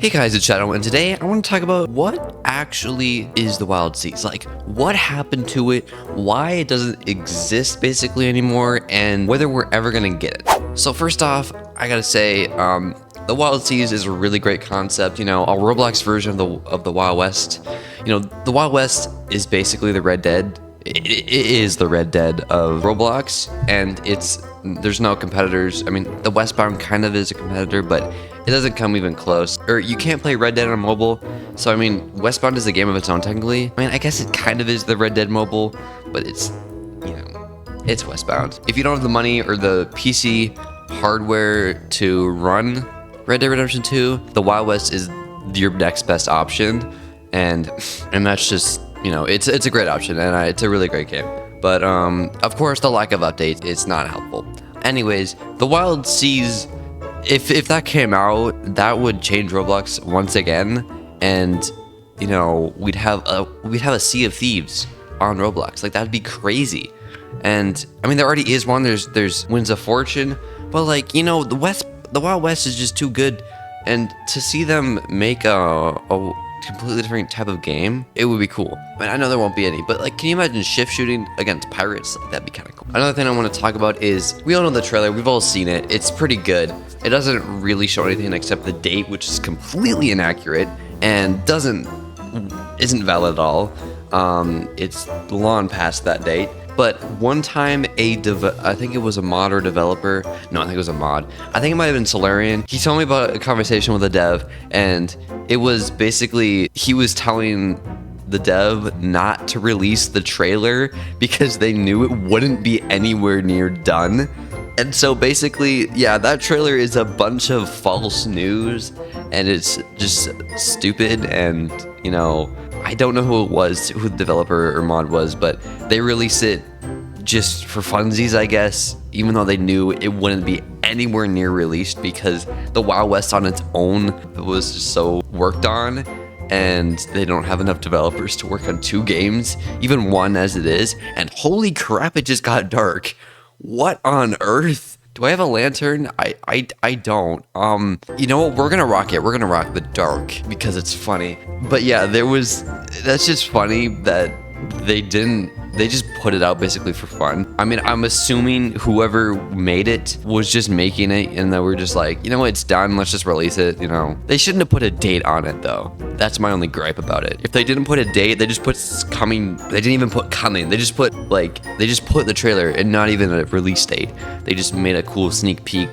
Hey guys, it's Shadow, and today I want to talk about what actually is the Wild Seas. Like, what happened to it, why it doesn't exist basically anymore, and whether we're ever gonna get it. So first off, I gotta say, the Wild Seas is a really great concept. You know, a Roblox version of the Wild West. You know, the Wild West is basically the Red Dead. It is the Red Dead of Roblox, and there's no competitors. I mean, the Westbound kind of is a competitor, but it doesn't come even close. Or you can't play Red Dead on mobile, so I mean, Westbound is a game of its own technically. I mean, I guess it kind of is the Red Dead mobile, but it's, you know, it's Westbound. If you don't have the money or the PC hardware to run Red Dead Redemption 2, the Wild West is your next best option, and that's just, you know, it's a great option, and it's a really great game. But of course, the lack of updates is not helpful. Anyways, the Wild Seas, if that came out, that would change Roblox once again, and you know, we'd have a Sea of Thieves on Roblox. Like, that'd be crazy. And I mean, there already is one. There's Winds of Fortune, but like, you know, the Wild West is just too good, and to see them make a completely different type of game, it would be cool. I mean, I know there won't be any, but like, can you imagine shift shooting against pirates? Like, that'd be kind of cool. Another thing I want to talk about is, we all know the trailer, we've all seen it, it's pretty good. It doesn't really show anything except the date, which is completely inaccurate and isn't valid at all. It's long past that date. But one time, I think it was a mod or developer. No, I think it was a mod. I think it might have been Solarian. He told me about a conversation with a dev, and it was basically, he was telling the dev not to release the trailer because they knew it wouldn't be anywhere near done. And so basically, yeah, that trailer is a bunch of false news, and it's just stupid, and, you know, I don't know who the developer or mod was, but they released it just for funsies, I guess, even though they knew it wouldn't be anywhere near released because the Wild West on its own was just so worked on, and they don't have enough developers to work on 2 games, even one as it is, and holy crap, it just got dark. What on earth? Do I have a lantern? I don't. You know what? We're gonna rock it. We're gonna rock the dark because it's funny. But yeah, that's just funny that they just put it out basically for fun. I mean, I'm assuming whoever made it was just making it, and they were just like, you know what, it's done, let's just release it, you know. They shouldn't have put a date on it though. That's my only gripe about it. If they didn't put a date, they just put coming, they didn't even put coming, they just put the trailer and not even a release date. They just made a cool sneak peek,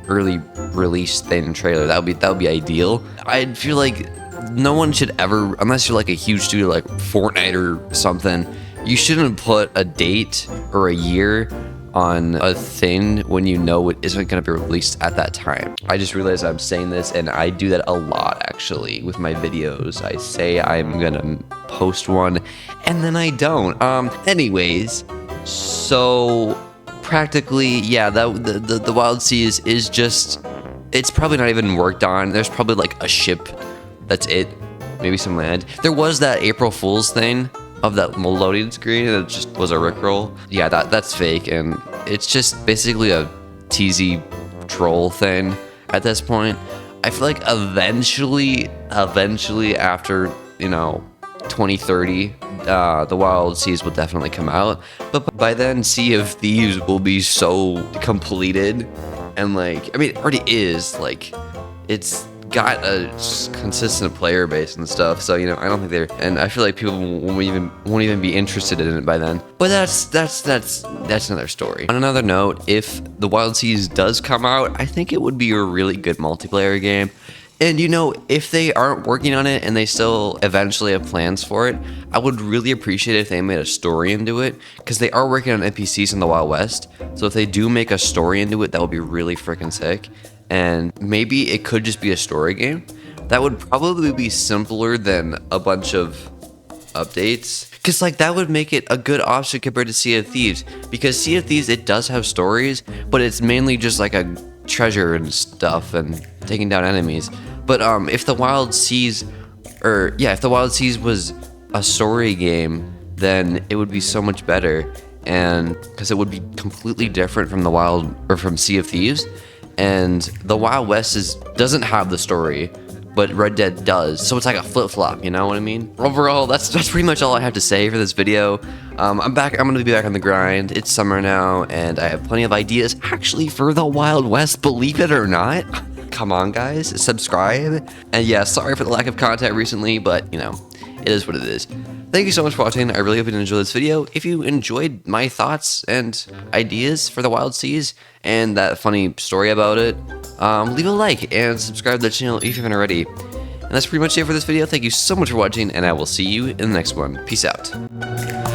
early release thing trailer. That would be ideal. I feel like no one should ever, unless you're like a huge studio like Fortnite or something, you shouldn't put a date or a year on a thing when you know it isn't going to be released at that time. I just realized I'm saying this, and I do that a lot actually with my videos. I say I'm going to post one, and then I don't. Anyways, so practically, yeah, the Wild Seas is just, it's probably not even worked on. There's probably like a ship. That's it. Maybe some land. There was that April Fool's thing of that loading screen, and it just was a rickroll. Yeah, that's fake, and it's just basically a teasy troll thing at this point. I feel like eventually after, you know, 2030, the Wild Seas will definitely come out. But by then, Sea of Thieves will be so completed, and like, I mean, it already is. Like, it's got a consistent player base and stuff, so, you know, I don't think and I feel like people won't even be interested in it by then. But that's another story. On another note, if the Wild Seas does come out, I think it would be a really good multiplayer game. And, you know, if they aren't working on it and they still eventually have plans for it, I would really appreciate it if they made a story into it, because they are working on NPCs in the Wild West. So if they do make a story into it, that would be really freaking sick. And maybe it could just be a story game. That would probably be simpler than a bunch of updates, because like, that would make it a good option compared to Sea of Thieves, because Sea of Thieves, it does have stories, but it's mainly just like a treasure and stuff and taking down enemies. But if the Wild Seas was a story game, then it would be so much better, and because it would be completely different from from Sea of Thieves. And the Wild West doesn't have the story. but Red Dead does. So it's like a flip-flop, you know what I mean? Overall, that's pretty much all I have to say for this video. I'm gonna be back on the grind. It's summer now, and I have plenty of ideas actually for the Wild West, believe it or not. Come on, guys, subscribe. And yeah, sorry for the lack of content recently, but you know, it is what it is. Thank you so much for watching. I really hope you enjoyed this video. If you enjoyed my thoughts and ideas for the Wild Seas and that funny story about it, leave a like and subscribe to the channel if you haven't already. And that's pretty much it for this video. Thank you so much for watching, and I will see you in the next one. Peace out.